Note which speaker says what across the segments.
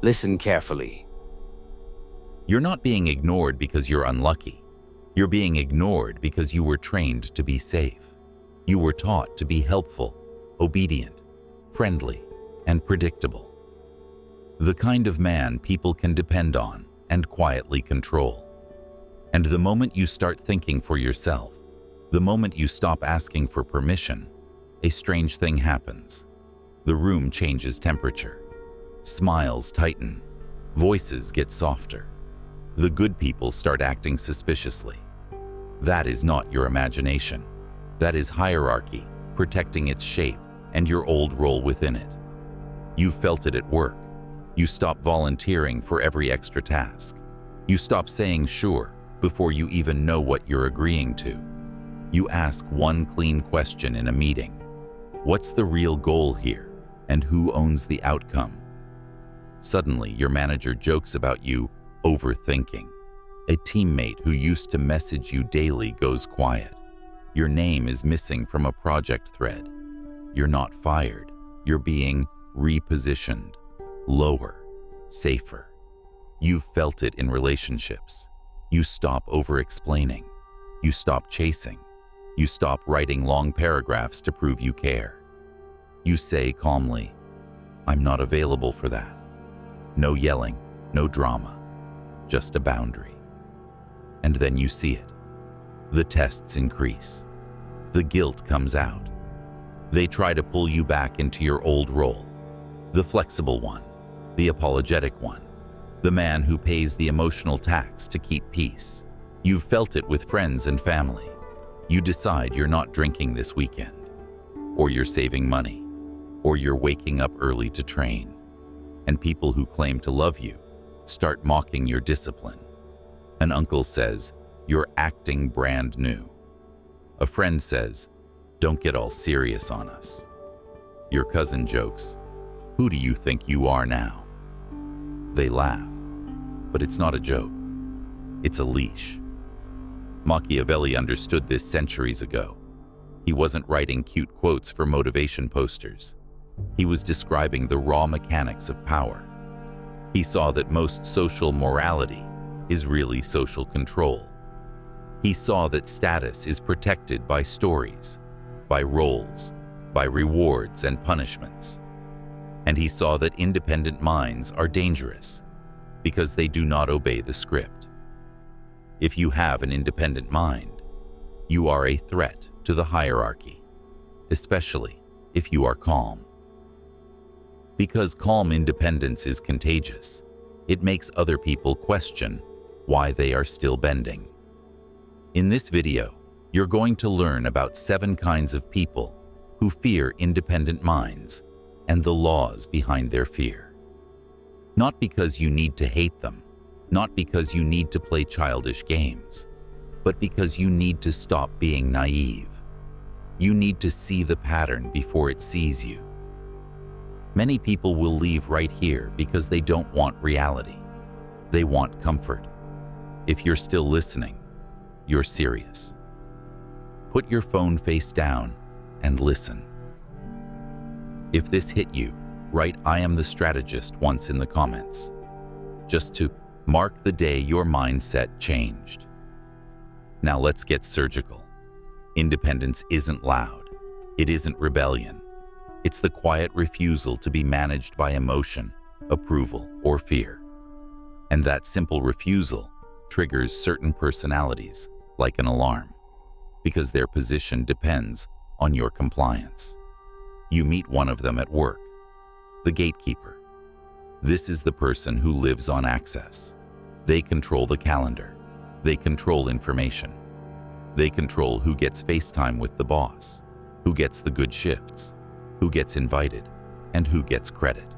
Speaker 1: Listen carefully.
Speaker 2: You're not being ignored because you're unlucky. You're being ignored because you were trained to be safe. You were taught to be helpful, obedient, friendly, and predictable. The kind of man people can depend on and quietly control. And the moment you start thinking for yourself, the moment you stop asking for permission, a strange thing happens. The room changes temperature. Smiles tighten. Voices get softer. The good people start acting suspiciously. That is not your imagination. That is hierarchy, protecting its shape and your old role within it. You felt it at work. You stop volunteering for every extra task. You stop saying sure before you even know what you're agreeing to. You ask one clean question in a meeting. What's the real goal here, and who owns the outcome? Suddenly, your manager jokes about you overthinking. A teammate who used to message you daily goes quiet. Your name is missing from a project thread. You're not fired. You're being repositioned. Lower, safer. You've felt it in relationships. You stop over-explaining. You stop chasing. You stop writing long paragraphs to prove you care. You say calmly, "I'm not available for that." No yelling, no drama, just a boundary. And then you see it. The tests increase. The guilt comes out. They try to pull you back into your old role. The flexible one, the apologetic one, the man who pays the emotional tax to keep peace. You've felt it with friends and family. You decide you're not drinking this weekend, or you're saving money, or you're waking up early to train. And people who claim to love you start mocking your discipline. An uncle says, "You're acting brand new." A friend says, "Don't get all serious on us." Your cousin jokes, "Who do you think you are now?" They laugh, but it's not a joke. It's a leash. Machiavelli understood this centuries ago. He wasn't writing cute quotes for motivation posters. He was describing the raw mechanics of power. He saw that most social morality is really social control. He saw that status is protected by stories, by roles, by rewards and punishments. And he saw that independent minds are dangerous because they do not obey the script. If you have an independent mind, you are a threat to the hierarchy, especially if you are calm. Because calm independence is contagious, it makes other people question why they are still bending. In this video, you're going to learn about 7 kinds of people who fear independent minds and the laws behind their fear. Not because you need to hate them, not because you need to play childish games, but because you need to stop being naive. You need to see the pattern before it sees you. Many people will leave right here because they don't want reality. They want comfort. If you're still listening, you're serious. Put your phone face down and listen. If this hit you, write "I am the strategist" once in the comments, just to mark the day your mindset changed. Now let's get surgical. Independence isn't loud. It isn't rebellion. It's the quiet refusal to be managed by emotion, approval, or fear. And that simple refusal triggers certain personalities like an alarm, because their position depends on your compliance. You meet one of them at work, the gatekeeper. This is the person who lives on access. They control the calendar. They control information. They control who gets FaceTime with the boss, who gets the good shifts, who gets invited, and who gets credit.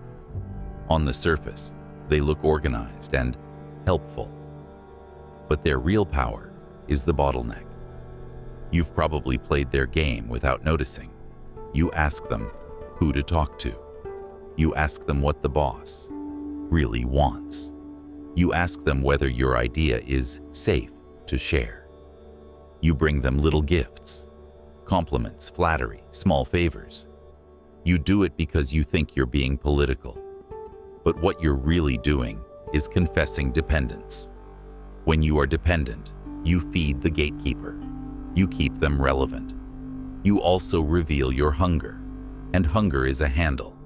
Speaker 2: On the surface, they look organized and helpful. But their real power is the bottleneck. You've probably played their game without noticing. You ask them who to talk to. You ask them what the boss really wants. You ask them whether your idea is safe to share. You bring them little gifts, compliments, flattery, small favors. You do it because you think you're being political. But what you're really doing is confessing dependence. When you are dependent, you feed the gatekeeper. You keep them relevant. You also reveal your hunger, and hunger is a handle.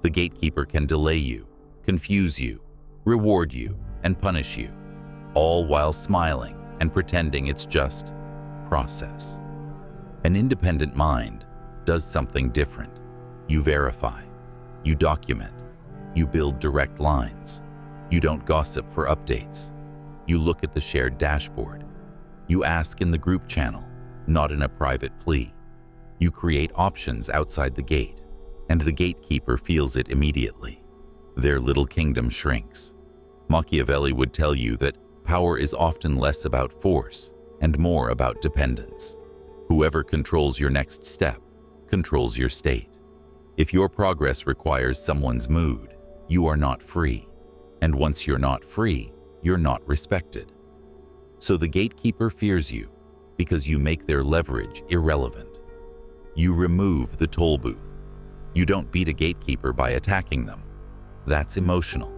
Speaker 2: The gatekeeper can delay you, confuse you, reward you, and punish you, all while smiling and pretending it's just process. An independent mind does something different. You verify, you document, you build direct lines. You don't gossip for updates. You look at the shared dashboard. You ask in the group channel, not in a private plea. You create options outside the gate, and the gatekeeper feels it immediately. Their little kingdom shrinks. Machiavelli would tell you that power is often less about force and more about dependence. Whoever controls your next step controls your state. If your progress requires someone's mood, you are not free. And once you're not free, you're not respected. So the gatekeeper fears you because you make their leverage irrelevant. You remove the toll booth. You don't beat a gatekeeper by attacking them. That's emotional,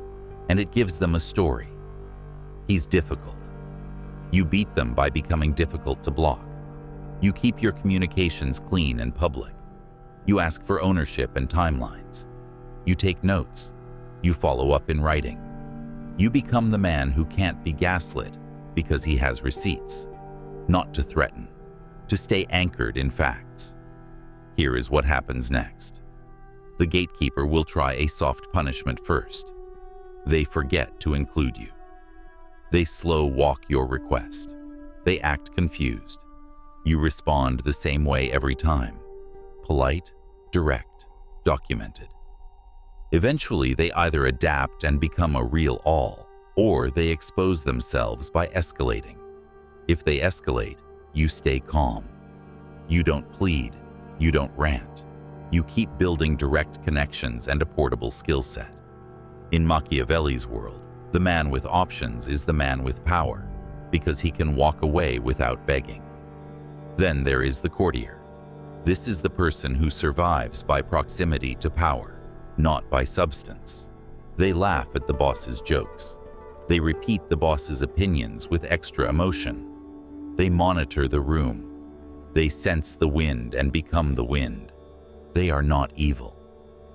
Speaker 2: and it gives them a story. He's difficult. You beat them by becoming difficult to block. You keep your communications clean and public. You ask for ownership and timelines. You take notes. You follow up in writing. You become the man who can't be gaslit because he has receipts, not to threaten, to stay anchored in facts. Here is what happens next. The gatekeeper will try a soft punishment first. They forget to include you. They slow walk your request. They act confused. You respond the same way every time. Polite, direct, documented. Eventually, they either adapt and become a real all, or they expose themselves by escalating. If they escalate, you stay calm. You don't plead. You don't rant. You keep building direct connections and a portable skill set. In Machiavelli's world, the man with options is the man with power, because he can walk away without begging. Then there is the courtier. This is the person who survives by proximity to power, not by substance. They laugh at the boss's jokes. They repeat the boss's opinions with extra emotion. They monitor the room. They sense the wind and become the wind. They are not evil.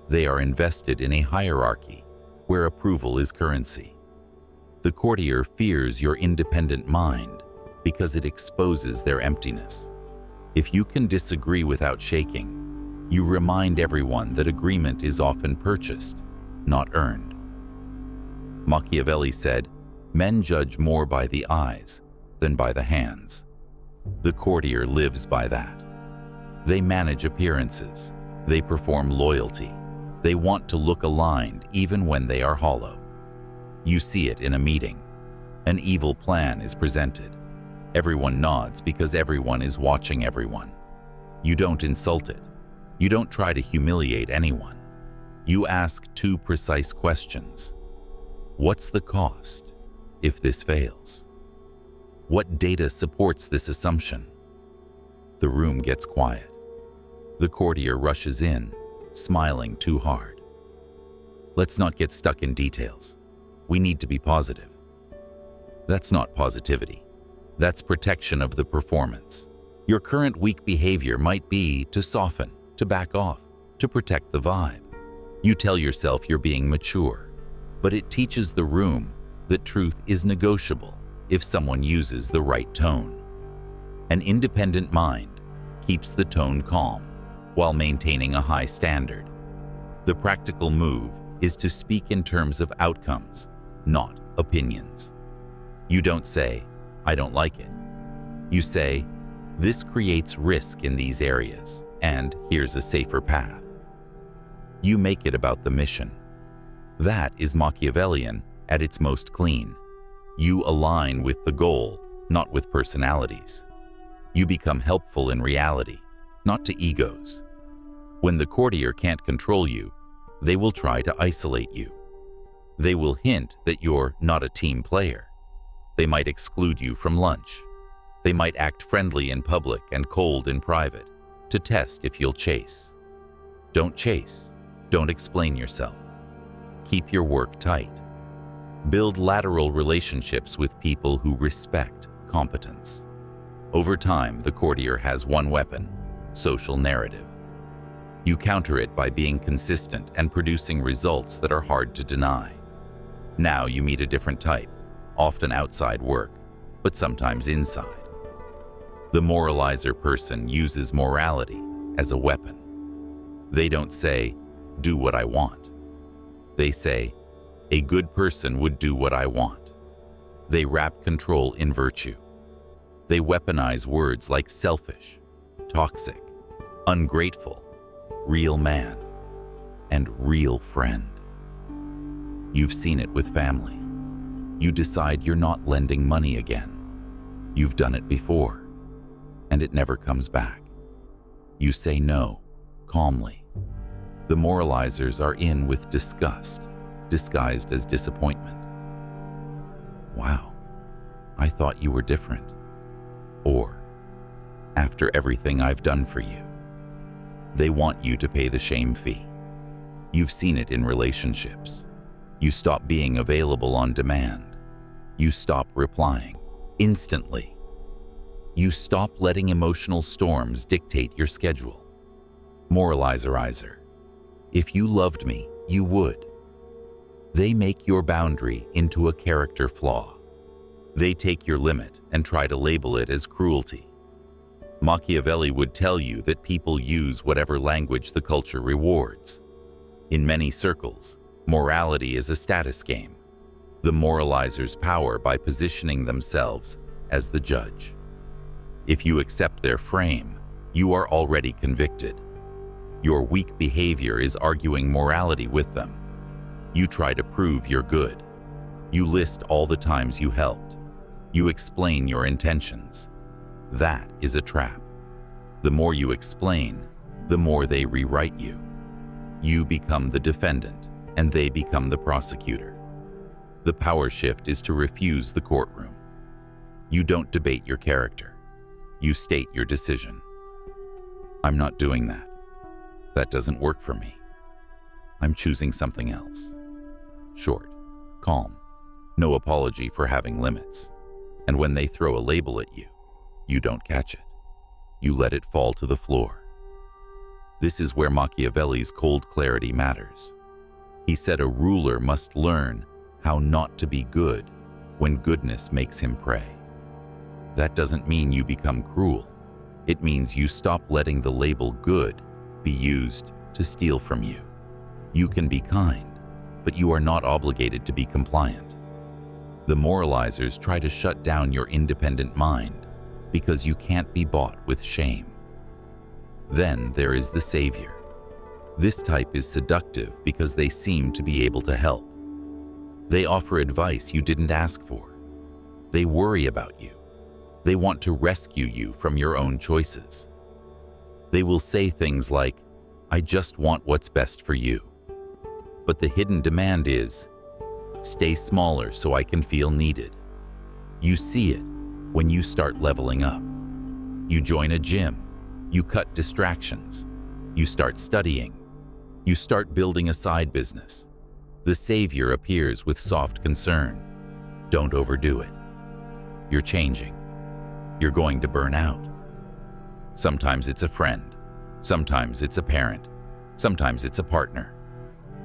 Speaker 2: They are invested in a hierarchy where approval is currency. The courtier fears your independent mind because it exposes their emptiness. If you can disagree without shaking, you remind everyone that agreement is often purchased, not earned. Machiavelli said, "Men judge more by the eyes than by the hands." The courtier lives by that. They manage appearances. They perform loyalty. They want to look aligned even when they are hollow. You see it in a meeting. An evil plan is presented. Everyone nods because everyone is watching everyone. You don't insult it. You don't try to humiliate anyone. You ask two precise questions. What's the cost if this fails? What data supports this assumption? The room gets quiet. The courtier rushes in, smiling too hard. Let's not get stuck in details. We need to be positive. That's not positivity. That's protection of the performance. Your current weak behavior might be to soften, to back off, to protect the vibe. You tell yourself you're being mature, but it teaches the room that truth is negotiable if someone uses the right tone. An independent mind keeps the tone calm while maintaining a high standard. The practical move is to speak in terms of outcomes, not opinions. You don't say, "I don't like it." You say, "This creates risk in these areas, and here's a safer path." You make it about the mission. That is Machiavellian at its most clean. You align with the goal, not with personalities. You become helpful in reality, not to egos. When the courtier can't control you, they will try to isolate you. They will hint that you're not a team player. They might exclude you from lunch. They might act friendly in public and cold in private to test if you'll chase. Don't chase. Don't explain yourself. Keep your work tight. Build lateral relationships with people who respect competence. Over time, the courtier has one weapon: social narrative. You counter it by being consistent and producing results that are hard to deny. Now you meet a different type, often outside work, but sometimes inside. The moraliser person uses morality as a weapon. They don't say, "Do what I want." They say, "A good person would do what I want." They wrap control in virtue. They weaponize words like selfish, toxic, ungrateful, real man, and real friend. You've seen it with family. You decide you're not lending money again. You've done it before, and it never comes back. You say no, calmly. The moralisers are in with disgust, disguised as disappointment. "Wow, I thought you were different." Or, "After everything I've done for you." They want you to pay the shame fee. You've seen it in relationships. You stop being available on demand. You stop replying instantly. You stop letting emotional storms dictate your schedule. Moraliserizer. If you loved me, you would. They make your boundary into a character flaw. They take your limit and try to label it as cruelty. Machiavelli would tell you that people use whatever language the culture rewards. In many circles, morality is a status game. The moraliser's power by positioning themselves as the judge. If you accept their frame, you are already convicted. Your weak behavior is arguing morality with them. You try to prove you're good. You list all the times you helped. You explain your intentions. That is a trap. The more you explain, the more they rewrite you. You become the defendant, and they become the prosecutor. The power shift is to refuse the courtroom. You don't debate your character. You state your decision. "I'm not doing that. That doesn't work for me. I'm choosing something else." Short, calm, no apology for having limits. And when they throw a label at you, you don't catch it. You let it fall to the floor. This is where Machiavelli's cold clarity matters. He said a ruler must learn how not to be good when goodness makes him prey. That doesn't mean you become cruel. It means you stop letting the label good be used to steal from you. You can be kind, but you are not obligated to be compliant. The moralisers try to shut down your independent mind because you can't be bought with shame. Then there is the savior. This type is seductive because they seem to be able to help. They offer advice you didn't ask for. They worry about you. They want to rescue you from your own choices. They will say things like, "I just want what's best for you." But the hidden demand is, "Stay smaller so I can feel needed." You see it when you start leveling up. You join a gym. You cut distractions. You start studying. You start building a side business. The savior appears with soft concern. Don't overdo it. You're changing. You're going to burn out. Sometimes it's a friend. Sometimes it's a parent. Sometimes it's a partner.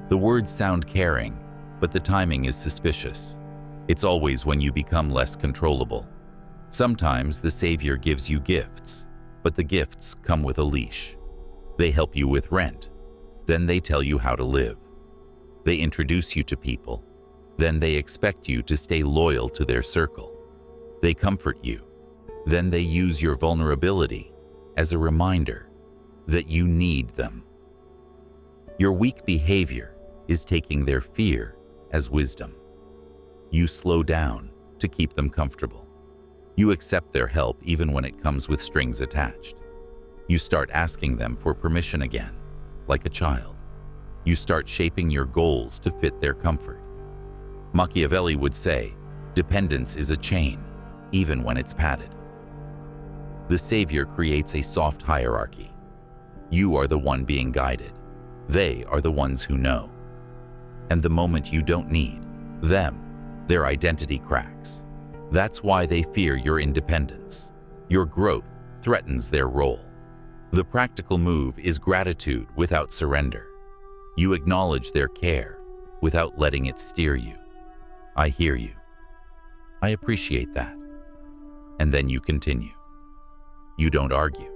Speaker 2: The words sound caring, but the timing is suspicious. It's always when you become less controllable. Sometimes the savior gives you gifts, but the gifts come with a leash. They help you with rent. Then they tell you how to live. They introduce you to people. Then they expect you to stay loyal to their circle. They comfort you. Then they use your vulnerability as a reminder that you need them. Your weak behavior is taking their fear as wisdom. You slow down to keep them comfortable. You accept their help even when it comes with strings attached. You start asking them for permission again, like a child. You start shaping your goals to fit their comfort. Machiavelli would say, dependence is a chain, even when it's padded. The savior creates a soft hierarchy. You are the one being guided. They are the ones who know. And the moment you don't need them, their identity cracks. That's why they fear your independence. Your growth threatens their role. The practical move is gratitude without surrender. You acknowledge their care without letting it steer you. I hear you. I appreciate that. And then you continue. You don't argue.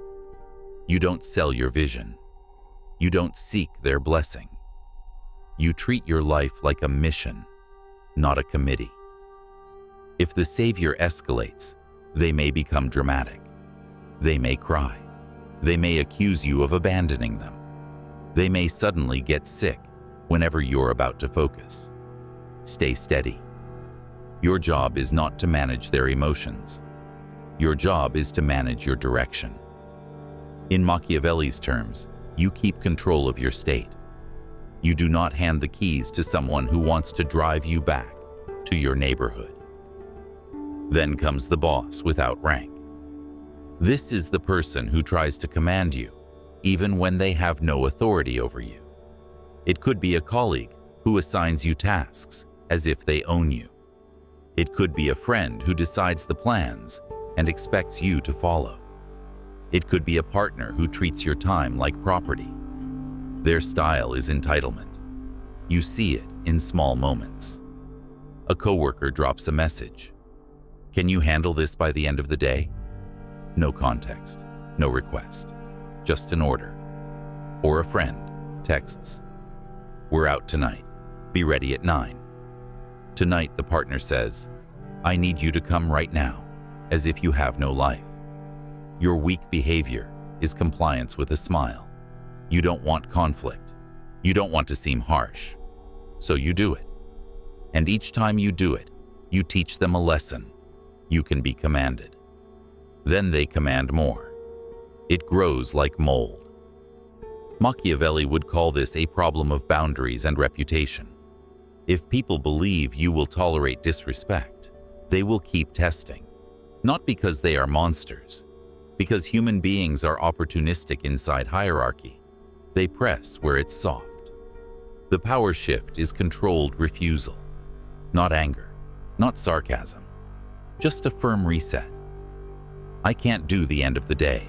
Speaker 2: You don't sell your vision. You don't seek their blessing. You treat your life like a mission, not a committee. If the savior escalates, they may become dramatic. They may cry. They may accuse you of abandoning them. They may suddenly get sick whenever you're about to focus. Stay steady. Your job is not to manage their emotions. Your job is to manage your direction. In Machiavelli's terms, you keep control of your state. You do not hand the keys to someone who wants to drive you back to your neighborhood. Then comes the boss without rank. This is the person who tries to command you, even when they have no authority over you. It could be a colleague who assigns you tasks as if they own you. It could be a friend who decides the plans and expects you to follow. It could be a partner who treats your time like property. Their style is entitlement. You see it in small moments. A coworker drops a message. Can you handle this by the end of the day? No context, no request, just an order. Or a friend texts, we're out tonight, be ready at 9. Tonight, the partner says, I need you to come right now, as if you have no life. Your weak behavior is compliance with a smile. You don't want conflict. You don't want to seem harsh. So you do it. And each time you do it, you teach them a lesson. You can be commanded. Then they command more. It grows like mold. Machiavelli would call this a problem of boundaries and reputation. If people believe you will tolerate disrespect, they will keep testing. Not because they are monsters, because human beings are opportunistic inside hierarchy. They press where it's soft. The power shift is controlled refusal. Not anger, not sarcasm, just a firm reset. I can't do the end of the day.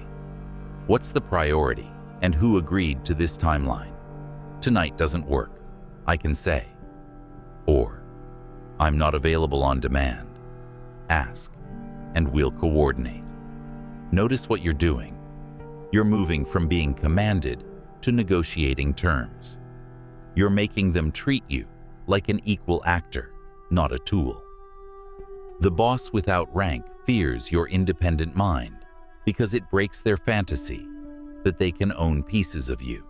Speaker 2: What's the priority and who agreed to this timeline? Tonight doesn't work, I can say. Or, I'm not available on demand. Ask, and we'll coordinate. Notice what you're doing. You're moving from being commanded to negotiating terms. You're making them treat you like an equal actor, not a tool. The boss without rank fears your independent mind because it breaks their fantasy that they can own pieces of you.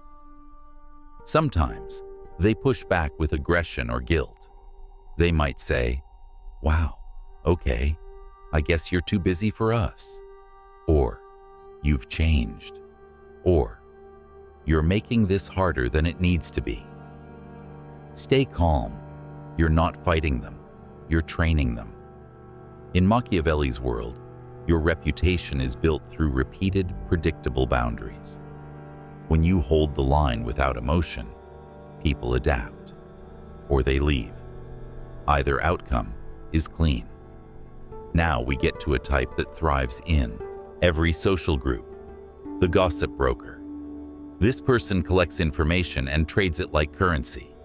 Speaker 2: Sometimes they push back with aggression or guilt. They might say, wow, okay, I guess you're too busy for us. Or, you've changed. Or, you're making this harder than it needs to be. Stay calm. You're not fighting them. You're training them. In Machiavelli's world, your reputation is built through repeated, predictable boundaries. When you hold the line without emotion, people adapt, or they leave. Either outcome is clean. Now we get to a type that thrives in every social group, the gossip broker. This person collects information and trades it like currency.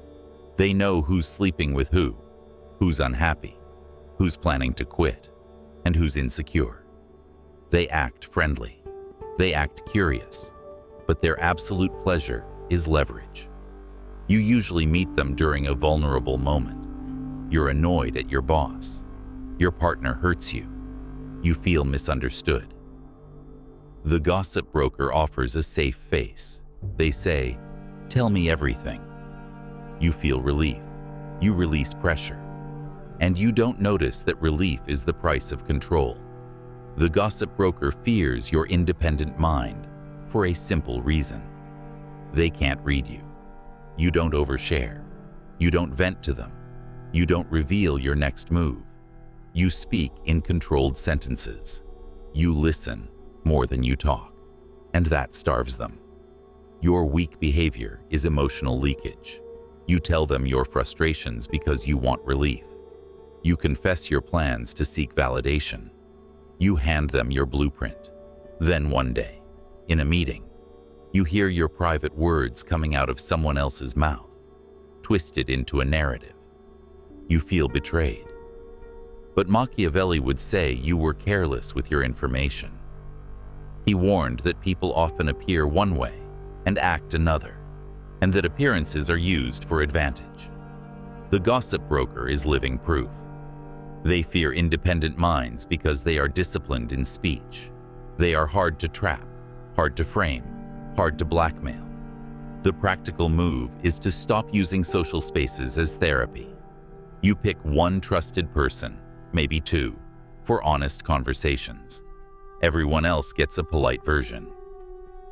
Speaker 2: They know who's sleeping with who's unhappy, who's planning to quit, and who's insecure. They act friendly. They act curious, but their absolute pleasure is leverage. You usually meet them during a vulnerable moment. You're annoyed at your boss. Your partner hurts you. You feel misunderstood. The gossip broker offers a safe face. They say, tell me everything. You feel relief. You release pressure. And you don't notice that relief is the price of control. The gossip broker fears your independent mind for a simple reason. They can't read you. You don't overshare. You don't vent to them. You don't reveal your next move. You speak in controlled sentences. You listen more than you talk, and that starves them. Your weak behavior is emotional leakage. You tell them your frustrations because you want relief. You confess your plans to seek validation. You hand them your blueprint. Then one day, in a meeting, you hear your private words coming out of someone else's mouth, twisted into a narrative. You feel betrayed. But Machiavelli would say you were careless with your information. He warned that people often appear one way and act another, and that appearances are used for advantage. The gossip broker is living proof. They fear independent minds because they are disciplined in speech. They are hard to trap, hard to frame, hard to blackmail. The practical move is to stop using social spaces as therapy. You pick one trusted person, maybe two, for honest conversations. Everyone else gets a polite version.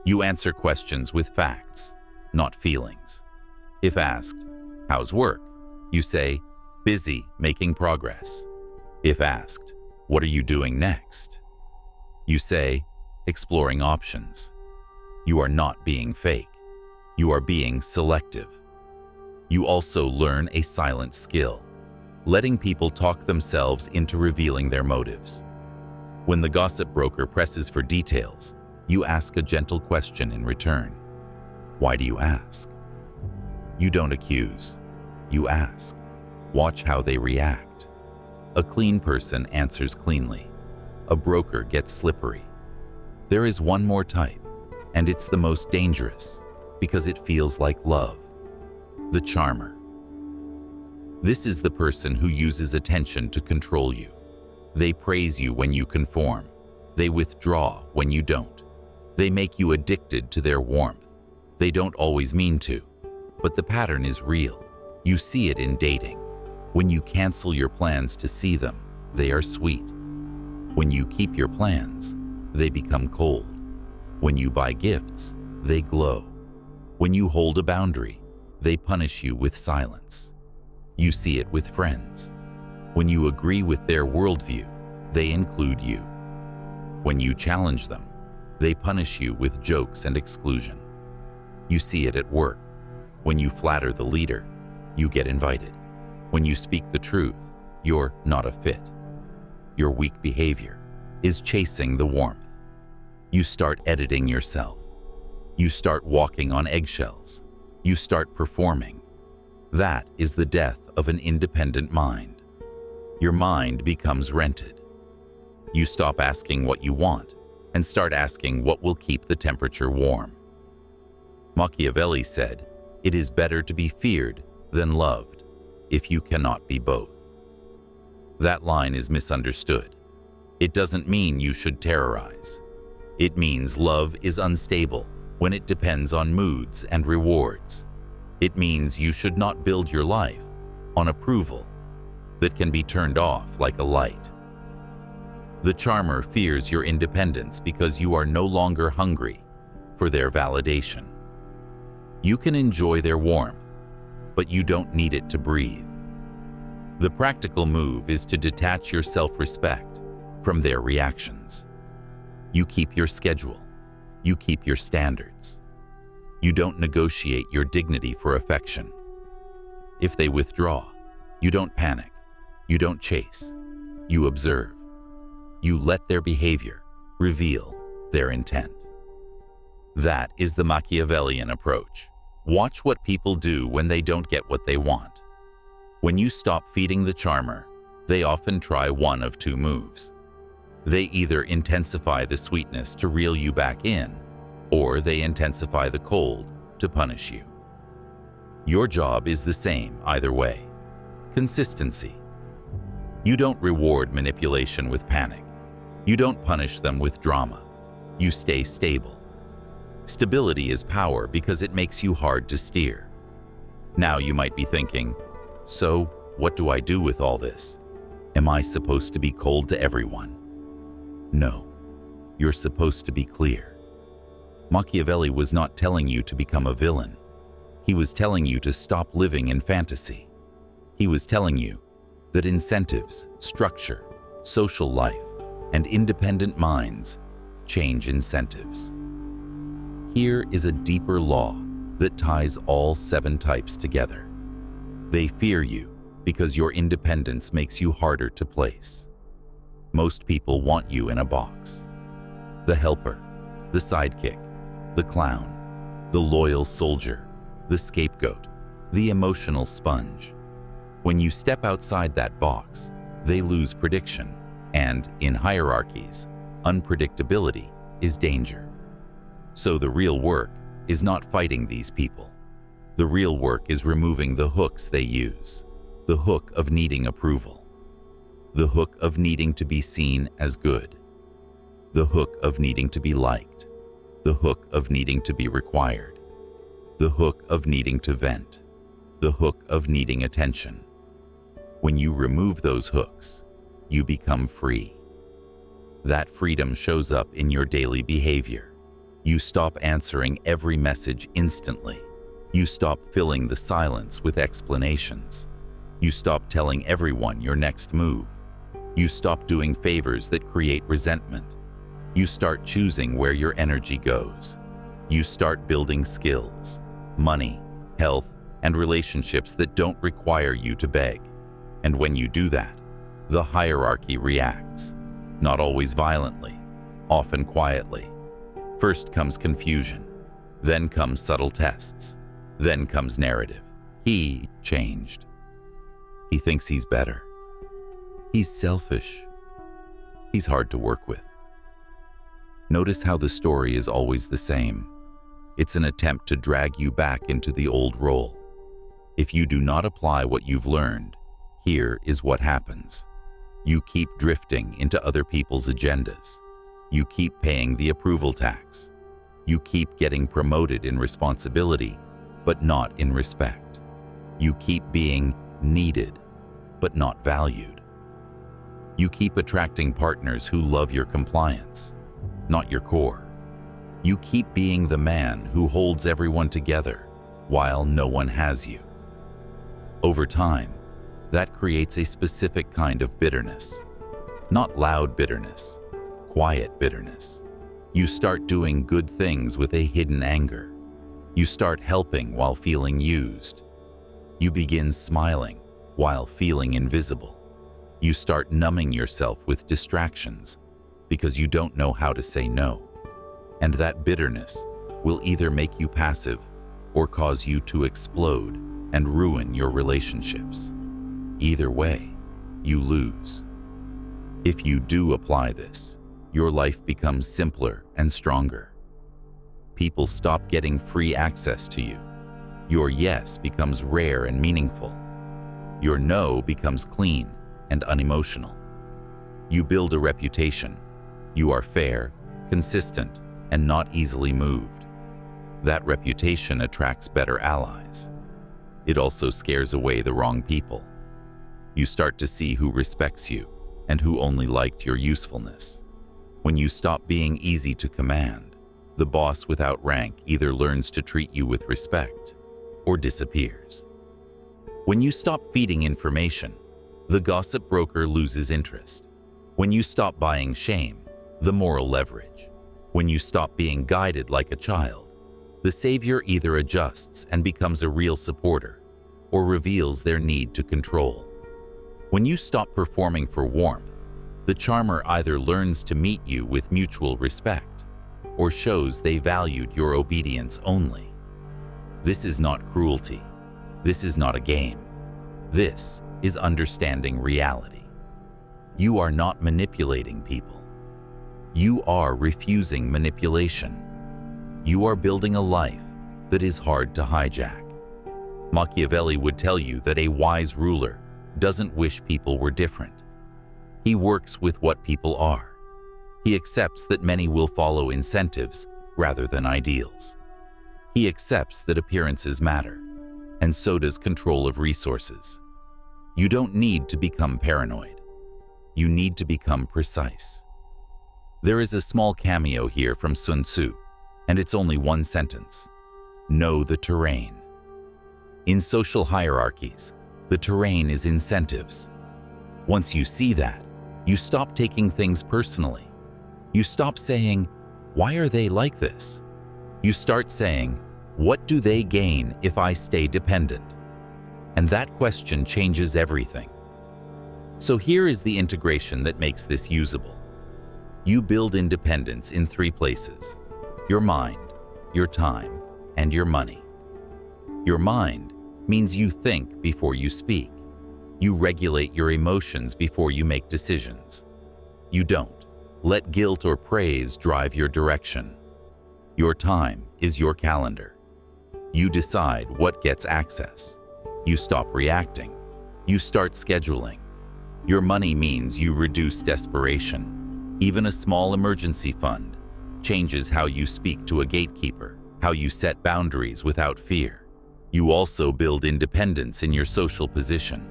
Speaker 2: You answer questions with facts, not feelings. If asked, "How's work?" you say, "Busy, making progress." If asked, "What are you doing next?" you say, "Exploring options." You are not being fake. You are being selective. You also learn a silent skill, letting people talk themselves into revealing their motives. When the gossip broker presses for details, you ask a gentle question in return. Why do you ask? You don't accuse. You ask. Watch how they react. A clean person answers cleanly. A broker gets slippery. There is one more type, and it's the most dangerous because it feels like love. The charmer. This is the person who uses attention to control you. They praise you when you conform. They withdraw when you don't. They make you addicted to their warmth. They don't always mean to, but the pattern is real. You see it in dating. When you cancel your plans to see them, they are sweet. When you keep your plans, they become cold. When you buy gifts, they glow. When you hold a boundary, they punish you with silence. You see it with friends. When you agree with their worldview, they include you. When you challenge them, they punish you with jokes and exclusion. You see it at work. When you flatter the leader, you get invited. When you speak the truth, you're not a fit. Your weak behavior is chasing the warmth. You start editing yourself. You start walking on eggshells. You start performing. That is the death of an independent mind. Your mind becomes rented. You stop asking what you want and start asking what will keep the temperature warm. Machiavelli said, "It is better to be feared than loved if you cannot be both." That line is misunderstood. It doesn't mean you should terrorize. It means love is unstable when it depends on moods and rewards. It means you should not build your life on approval that can be turned off like a light. The charmer fears your independence because you are no longer hungry for their validation. You can enjoy their warmth, but you don't need it to breathe. The practical move is to detach your self-respect from their reactions. You keep your schedule. You keep your standards. You don't negotiate your dignity for affection. If they withdraw, you don't panic. You don't chase. You observe. You let their behavior reveal their intent. That is the Machiavellian approach. Watch what people do when they don't get what they want. When you stop feeding the charmer, they often try one of two moves. They either intensify the sweetness to reel you back in, or they intensify the cold to punish you. Your job is the same either way. Consistency. You don't reward manipulation with panic. You don't punish them with drama. You stay stable. Stability is power because it makes you hard to steer. Now you might be thinking, so what do I do with all this? Am I supposed to be cold to everyone? No, you're supposed to be clear. Machiavelli was not telling you to become a villain. He was telling you to stop living in fantasy. He was telling you that incentives, structure, social life, and independent minds change incentives. Here is a deeper law that ties all 7 types together. They fear you because your independence makes you harder to place. Most people want you in a box. The helper, the sidekick, the clown, the loyal soldier, the scapegoat, the emotional sponge. When you step outside that box, they lose prediction, and in hierarchies, unpredictability is danger. So the real work is not fighting these people. The real work is removing the hooks they use, the hook of needing approval, the hook of needing to be seen as good, the hook of needing to be liked, the hook of needing to be required, the hook of needing to vent, the hook of needing attention. When you remove those hooks, you become free. That freedom shows up in your daily behavior. You stop answering every message instantly. You stop filling the silence with explanations. You stop telling everyone your next move. You stop doing favors that create resentment. You start choosing where your energy goes. You start building skills, money, health, and relationships that don't require you to beg. And when you do that, the hierarchy reacts, not always violently, often quietly. First comes confusion, then comes subtle tests, then comes narrative. He changed. He thinks he's better. He's selfish. He's hard to work with. Notice how the story is always the same. It's an attempt to drag you back into the old role. If you do not apply what you've learned, here is what happens. You keep drifting into other people's agendas. You keep paying the approval tax. You keep getting promoted in responsibility, but not in respect. You keep being needed, but not valued. You keep attracting partners who love your compliance, not your core. You keep being the man who holds everyone together while no one has you. Over time, that creates a specific kind of bitterness. Not loud bitterness, quiet bitterness. You start doing good things with a hidden anger. You start helping while feeling used. You begin smiling while feeling invisible. You start numbing yourself with distractions because you don't know how to say no. And that bitterness will either make you passive or cause you to explode and ruin your relationships. Either way, you lose. If you do apply this, your life becomes simpler and stronger. People stop getting free access to you. Your yes becomes rare and meaningful. Your no becomes clean and unemotional. You build a reputation. You are fair, consistent, and not easily moved. That reputation attracts better allies. It also scares away the wrong people. You start to see who respects you and who only liked your usefulness. When you stop being easy to command, the boss without rank either learns to treat you with respect or disappears. When you stop feeding information, the gossip broker loses interest. When you stop buying shame, the moral leverage. When you stop being guided like a child, the savior either adjusts and becomes a real supporter or reveals their need to control. When you stop performing for warmth, the charmer either learns to meet you with mutual respect or shows they valued your obedience only. This is not cruelty. This is not a game. This is understanding reality. You are not manipulating people. You are refusing manipulation. You are building a life that is hard to hijack. Machiavelli would tell you that a wise ruler doesn't wish people were different. He works with what people are. He accepts that many will follow incentives rather than ideals. He accepts that appearances matter, and so does control of resources. You don't need to become paranoid. You need to become precise. There is a small cameo here from Sun Tzu, and it's only one sentence. Know the terrain. In social hierarchies, the terrain is incentives. Once you see that, you stop taking things personally. You stop saying, "Why are they like this?" You start saying, "What do they gain if I stay dependent?" And that question changes everything. So here is the integration that makes this usable. You build independence in 3 places: your mind, your time, and your money. Your mind means you think before you speak. You regulate your emotions before you make decisions. You don't let guilt or praise drive your direction. Your time is your calendar. You decide what gets access. You stop reacting. You start scheduling. Your money means you reduce desperation. Even a small emergency fund changes how you speak to a gatekeeper, how you set boundaries without fear. You also build independence in your social position.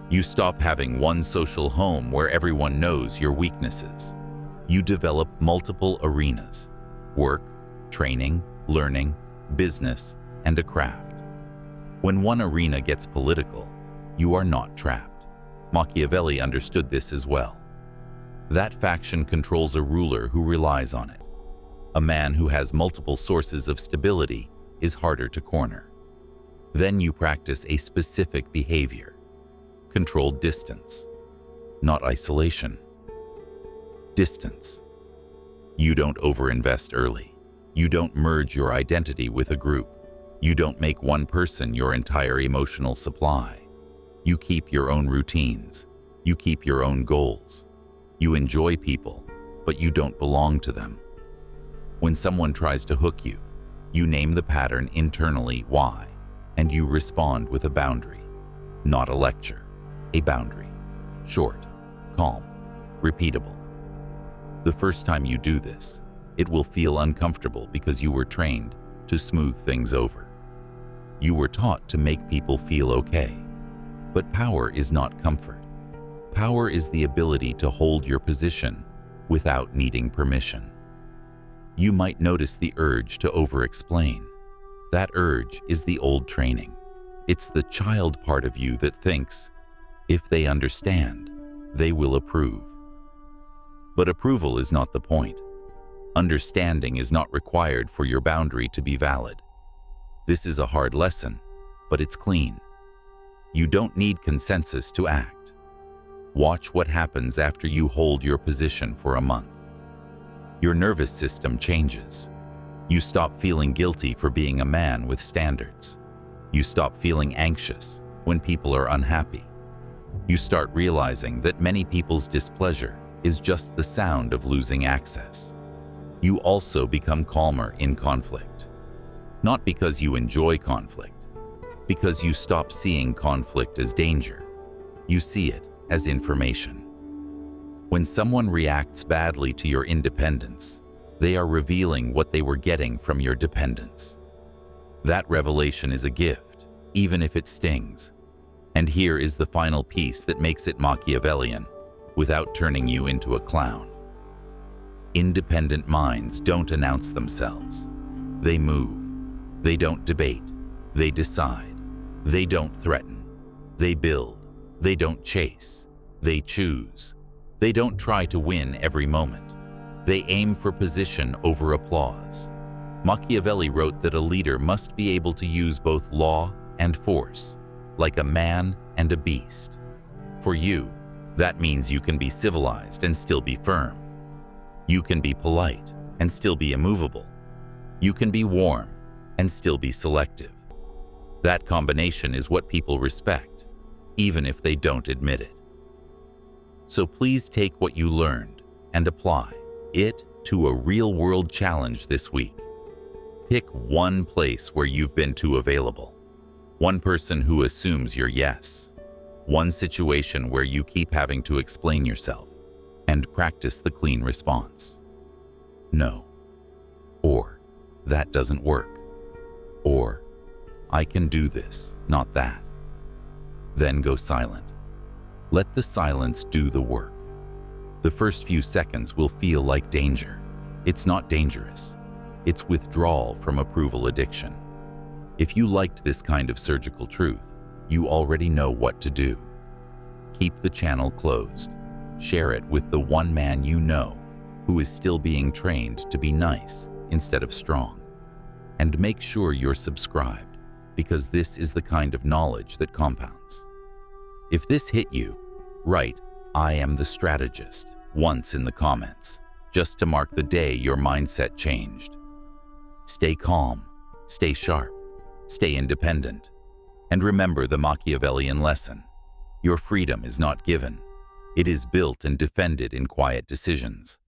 Speaker 2: You stop having one social home where everyone knows your weaknesses. You develop multiple arenas: work, training, learning, business, and a craft. When one arena gets political, you are not trapped. Machiavelli understood this as well. That faction controls a ruler who relies on it. A man who has multiple sources of stability is harder to corner. Then you practice a specific behavior: controlled distance, not isolation. Distance. You don't overinvest early. You don't merge your identity with a group. You don't make one person your entire emotional supply. You keep your own routines. You keep your own goals. You enjoy people, but you don't belong to them. When someone tries to hook you, you name the pattern internally why, and you respond with a boundary, not a lecture, a boundary. Short, calm, repeatable. The first time you do this, it will feel uncomfortable because you were trained to smooth things over. You were taught to make people feel okay. But power is not comfort. Power is the ability to hold your position without needing permission. You might notice the urge to over-explain. That urge is the old training. It's the child part of you that thinks, if they understand, they will approve. But approval is not the point. Understanding is not required for your boundary to be valid. This is a hard lesson, but it's clean. You don't need consensus to act. Watch what happens after you hold your position for a month. Your nervous system changes. You stop feeling guilty for being a man with standards. You stop feeling anxious when people are unhappy. You start realizing that many people's displeasure is just the sound of losing access. You also become calmer in conflict. Not because you enjoy conflict, because you stop seeing conflict as danger. You see it as information. When someone reacts badly to your independence, they are revealing what they were getting from your dependence. That revelation is a gift, even if it stings. And here is the final piece that makes it Machiavellian, without turning you into a clown. Independent minds don't announce themselves. They move. They don't debate. They decide. They don't threaten. They build. They don't chase. They choose. They don't try to win every moment. They aim for position over applause. Machiavelli wrote that a leader must be able to use both law and force, like a man and a beast. For you, that means you can be civilized and still be firm. You can be polite and still be immovable. You can be warm and still be selective. That combination is what people respect, even if they don't admit it. So please take what you learned and apply it to a real-world challenge this week. Pick one place where you've been too available. One person who assumes your yes. One situation where you keep having to explain yourself, and practice the clean response. No. Or, that doesn't work. Or, I can do this, not that. Then go silent. Let the silence do the work. The first few seconds will feel like danger. It's not dangerous. It's withdrawal from approval addiction. If you liked this kind of surgical truth, you already know what to do. Keep the channel closed. Share it with the one man you know who is still being trained to be nice instead of strong. And make sure you're subscribed. because this is the kind of knowledge that compounds. If this hit you, write, "I am the strategist," once in the comments, just to mark the day your mindset changed. Stay calm, stay sharp, stay independent, and remember the Machiavellian lesson. Your freedom is not given. It is built and defended in quiet decisions.